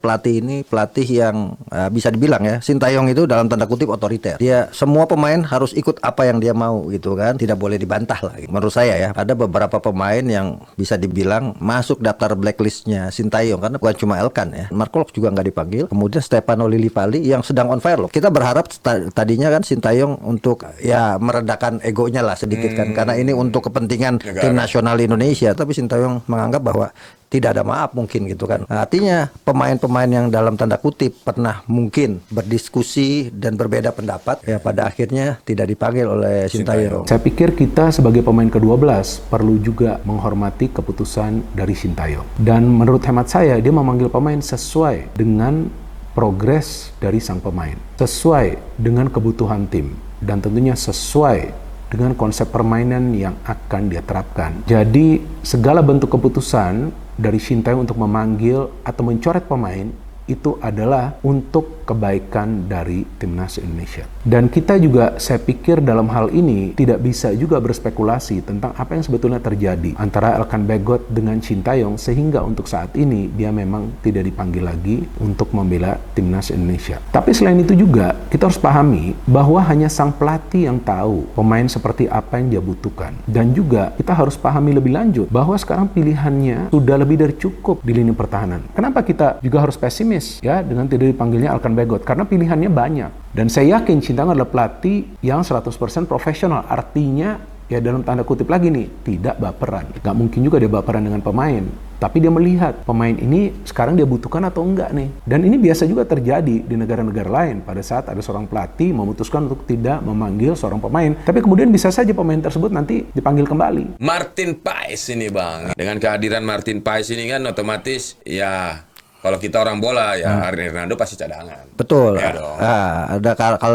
Pelatih ini pelatih yang bisa dibilang ya, Sintayong itu dalam tanda kutip otoriter. Dia semua pemain harus ikut apa yang dia mau gitu kan, tidak boleh dibantah lah. Menurut saya ya, ada beberapa pemain yang bisa dibilang masuk daftar blacklistnya Sintayong karena bukan cuma Elkan ya. Mark Klok juga nggak dipanggil. Kemudian Stefano Lillipali yang sedang on fire loh. Kita berharap tadinya kan Sintayong untuk ya meredakan egonya lah sedikit kan, karena ini untuk kepentingan tim nasional Indonesia. Tapi Sintayong menganggap bahwa tidak ada maaf mungkin gitu kan. Artinya pemain-pemain yang dalam tanda kutip pernah mungkin berdiskusi dan berbeda pendapat ya pada akhirnya tidak dipanggil oleh Sintayong. Saya pikir kita sebagai pemain ke-12 perlu juga menghormati keputusan dari Sintayong. Dan menurut hemat saya dia memanggil pemain sesuai dengan progres dari sang pemain, sesuai dengan kebutuhan tim, dan tentunya sesuai dengan konsep permainan yang akan dia terapkan. Jadi segala bentuk keputusan dari Sintayong untuk memanggil atau mencoret pemain itu adalah untuk kebaikan dari timnas Indonesia. Dan kita juga, saya pikir dalam hal ini tidak bisa juga berspekulasi tentang apa yang sebetulnya terjadi antara Elkan Bagot dengan Sintayong sehingga untuk saat ini dia memang tidak dipanggil lagi untuk membela timnas Indonesia. Tapi selain itu juga kita harus pahami bahwa hanya sang pelatih yang tahu pemain seperti apa yang dia butuhkan. Dan juga kita harus pahami lebih lanjut bahwa sekarang pilihannya sudah lebih dari cukup di lini pertahanan. Kenapa kita juga harus pesimis ya dengan tidak dipanggilnya Elkan Bagot? Karena pilihannya banyak. Dan saya yakin Sintayong adalah pelatih yang 100% profesional. Artinya ya dalam tanda kutip lagi nih, tidak baperan. Gak mungkin juga dia baperan dengan pemain. Tapi dia melihat pemain ini sekarang dia butuhkan atau enggak nih. Dan ini biasa juga terjadi di negara-negara lain. Pada saat ada seorang pelatih memutuskan untuk tidak memanggil seorang pemain. Tapi kemudian bisa saja pemain tersebut nanti dipanggil kembali. Martin Paes ini Bang. Dengan kehadiran Martin Paes ini kan otomatis ya kalau kita orang bola ya Hernando pasti cadangan. Betul. Ya dong.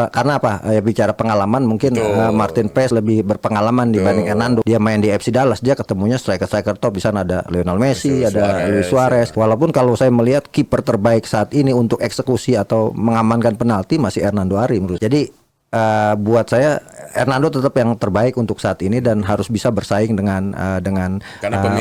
Karena apa? Ya, bicara pengalaman mungkin Martin Paes lebih berpengalaman dibanding Hernando. Dia main di FC Dallas, dia ketemunya striker top. Di sana ada Lionel Messi, ada Luis Suarez. Walaupun kalau saya melihat kiper terbaik saat ini untuk eksekusi atau mengamankan penalti masih Hernando Ari menurut. Jadi buat saya Hernando tetap yang terbaik untuk saat ini dan harus bisa bersaing dengan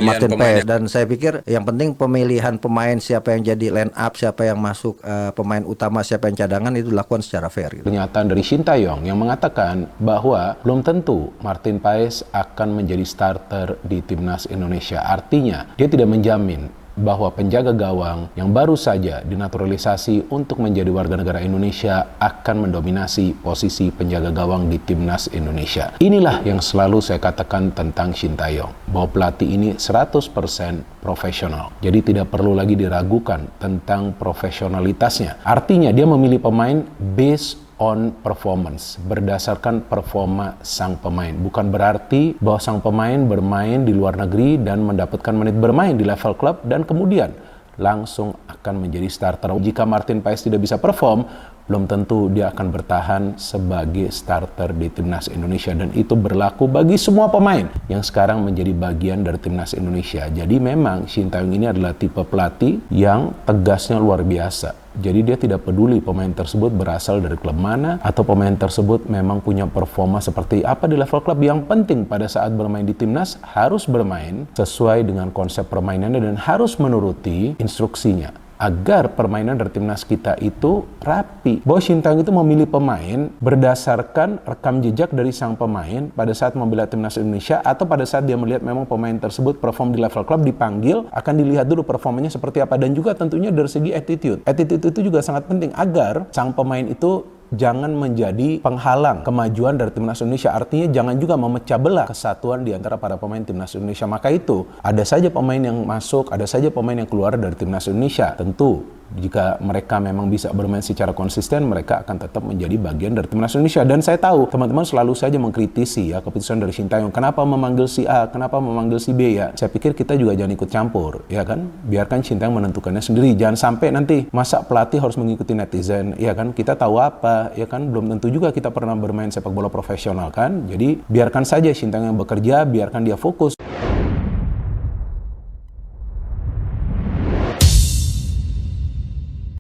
Martin Paes. Dan saya pikir yang penting pemilihan pemain, siapa yang jadi line up, siapa yang masuk pemain utama, siapa yang cadangan itu dilakukan secara fair gitu. Pernyataan dari Sintayong yang mengatakan bahwa belum tentu Martin Paes akan menjadi starter di timnas Indonesia. Artinya dia tidak menjamin bahwa penjaga gawang yang baru saja dinaturalisasi untuk menjadi warga negara Indonesia akan mendominasi posisi penjaga gawang di timnas Indonesia. Inilah yang selalu saya katakan tentang Sintayong, bahwa pelatih ini 100% profesional. Jadi tidak perlu lagi diragukan tentang profesionalitasnya. Artinya dia memilih pemain based on performance, berdasarkan performa sang pemain. Bukan berarti bahwa sang pemain bermain di luar negeri dan mendapatkan menit bermain di level klub dan kemudian langsung akan menjadi starter. Jika Martin Paes tidak bisa perform, belum tentu dia akan bertahan sebagai starter di timnas Indonesia, dan itu berlaku bagi semua pemain yang sekarang menjadi bagian dari timnas Indonesia. Jadi memang Sintayong ini adalah tipe pelatih yang tegasnya luar biasa. Jadi dia tidak peduli pemain tersebut berasal dari klub mana atau pemain tersebut memang punya performa seperti apa di level klub. Yang penting pada saat bermain di timnas harus bermain sesuai dengan konsep permainannya dan harus menuruti instruksinya agar permainan dari timnas kita itu rapi. Bahwa Sintayong itu memilih pemain berdasarkan rekam jejak dari sang pemain pada saat membela timnas Indonesia atau pada saat dia melihat memang pemain tersebut perform di level klub, dipanggil, akan dilihat dulu performanya seperti apa. Dan juga tentunya dari segi attitude. Attitude itu juga sangat penting agar sang pemain itu jangan menjadi penghalang kemajuan dari timnas Indonesia. Artinya jangan juga memecah belah kesatuan di antara para pemain timnas Indonesia. Maka itu ada saja pemain yang masuk, ada saja pemain yang keluar dari timnas Indonesia. Tentu jika mereka memang bisa bermain secara konsisten, mereka akan tetap menjadi bagian dari timnas Indonesia. Dan saya tahu teman-teman selalu saja mengkritisi ya keputusan dari Sintayong. Kenapa memanggil si A, kenapa memanggil si B ya? Saya pikir kita juga jangan ikut campur, ya kan? Biarkan Sintayong menentukannya sendiri. Jangan sampai nanti masa pelatih harus mengikuti netizen, ya kan? Kita tahu apa, ya kan? Belum tentu juga kita pernah bermain sepak bola profesional kan? Jadi biarkan saja Sintayong yang bekerja, biarkan dia fokus.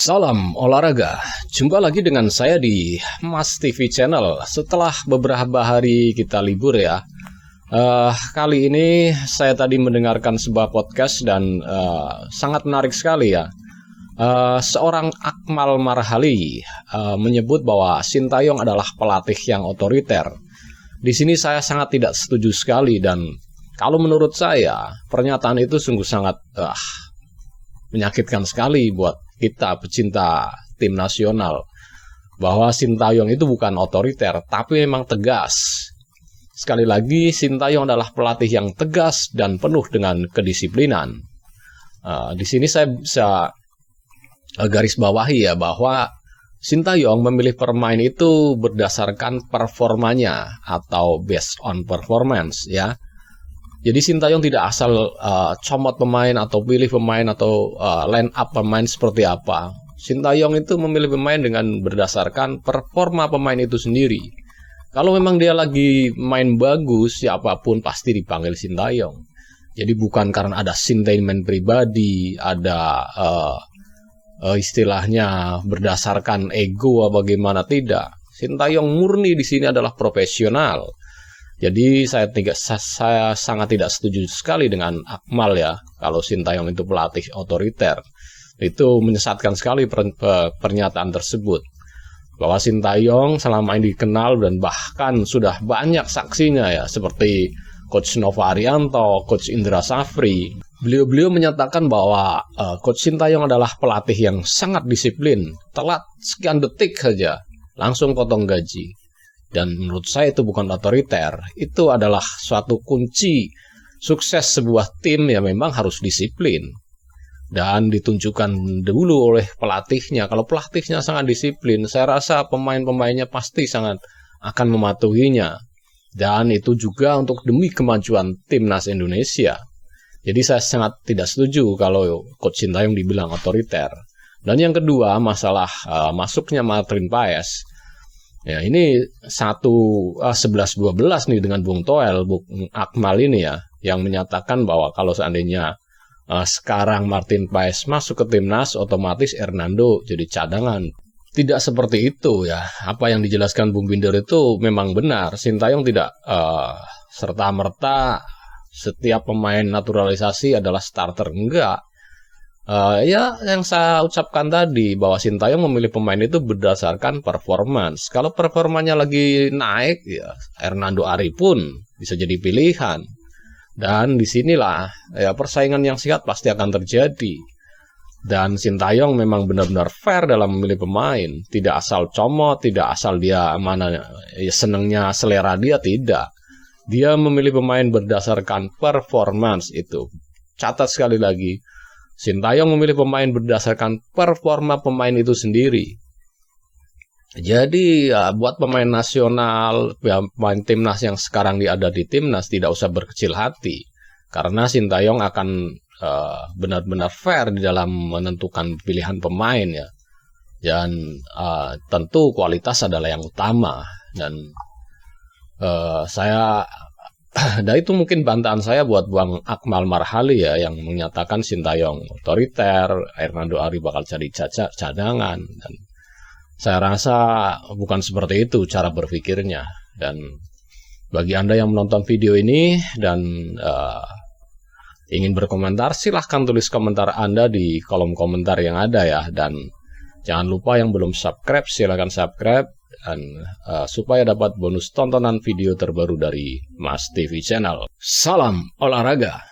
Salam olahraga, jumpa lagi dengan saya di Mas TV Channel. Setelah beberapa hari kita libur ya, kali ini saya tadi mendengarkan sebuah podcast dan sangat menarik sekali ya. Seorang Akmal Marhali menyebut bahwa Sintayong adalah pelatih yang otoriter. Di sini saya sangat tidak setuju sekali, dan kalau menurut saya pernyataan itu sungguh sangat menyakitkan sekali buat kita pecinta tim nasional, bahwa Sintayong itu bukan otoriter tapi memang tegas. Sekali lagi, Sintayong adalah pelatih yang tegas dan penuh dengan kedisiplinan. Di sini saya bisa garis bawahi ya, bahwa Sintayong memilih pemain itu berdasarkan performanya atau based on performance ya. Jadi Sintayong tidak asal comot pemain atau pilih pemain atau line up pemain seperti apa. Sintayong itu memilih pemain dengan berdasarkan performa pemain itu sendiri. Kalau memang dia lagi main bagus, siapapun pasti dipanggil Sintayong. Jadi bukan karena ada sentimen pribadi, ada istilahnya berdasarkan ego atau bagaimana, tidak. Sintayong murni di sini adalah profesional. Jadi saya sangat tidak setuju sekali dengan Akmal ya, kalau Sintayong itu pelatih otoriter. Itu menyesatkan sekali pernyataan tersebut. Bahwa Sintayong selama ini dikenal dan bahkan sudah banyak saksinya ya, seperti Coach Nova Arianto, Coach Indra Safri. Beliau menyatakan bahwa Coach Sintayong adalah pelatih yang sangat disiplin. Telat sekian detik saja, langsung potong gaji. Dan menurut saya itu bukan otoriter. Itu adalah suatu kunci sukses sebuah tim yang memang harus disiplin. Dan ditunjukkan dulu oleh pelatihnya. Kalau pelatihnya sangat disiplin, saya rasa pemain-pemainnya pasti sangat akan mematuhinya. Dan itu juga untuk demi kemajuan timnas Indonesia. Jadi saya sangat tidak setuju kalau Coach Sintayong dibilang otoriter. Dan yang kedua, masalah masuknya Martin Paes. Ya, ini 11-12 nih dengan Bung Toel, Bung Akmal ini ya, yang menyatakan bahwa kalau seandainya sekarang Martin Paes masuk ke timnas, otomatis Hernando jadi cadangan. Tidak seperti itu ya. Apa yang dijelaskan Bung Binder itu memang benar. Sintayong tidak serta-merta setiap pemain naturalisasi adalah starter, enggak. Ya yang saya ucapkan tadi, bahwa Sintayong memilih pemain itu berdasarkan performance. Kalau performanya lagi naik, ya Hernando Ari pun bisa jadi pilihan. Dan disinilah ya persaingan yang sehat pasti akan terjadi. Dan Sintayong memang benar-benar fair dalam memilih pemain. Tidak asal comot, tidak asal dia mana ya, senengnya selera dia, tidak. Dia memilih pemain berdasarkan performance itu. Catat sekali lagi, Sintayong memilih pemain berdasarkan performa pemain itu sendiri. Jadi ya, buat pemain nasional, ya, pemain timnas yang sekarang ada di timnas tidak usah berkecil hati. Karena Sintayong akan benar-benar fair di dalam menentukan pilihan pemain ya. Dan tentu kualitas adalah yang utama. Dan dan itu mungkin bantahan saya buat Bang Akmal Marhali ya, yang menyatakan Sintayong otoriter, Hernando Ari bakal jadi cadangan. Dan saya rasa bukan seperti itu cara berpikirnya. Dan bagi Anda yang menonton video ini dan ingin berkomentar, silahkan tulis komentar Anda di kolom komentar yang ada ya. Dan jangan lupa yang belum subscribe, silahkan subscribe. Dan supaya dapat bonus tontonan video terbaru dari Mas TV Channel. Salam olahraga.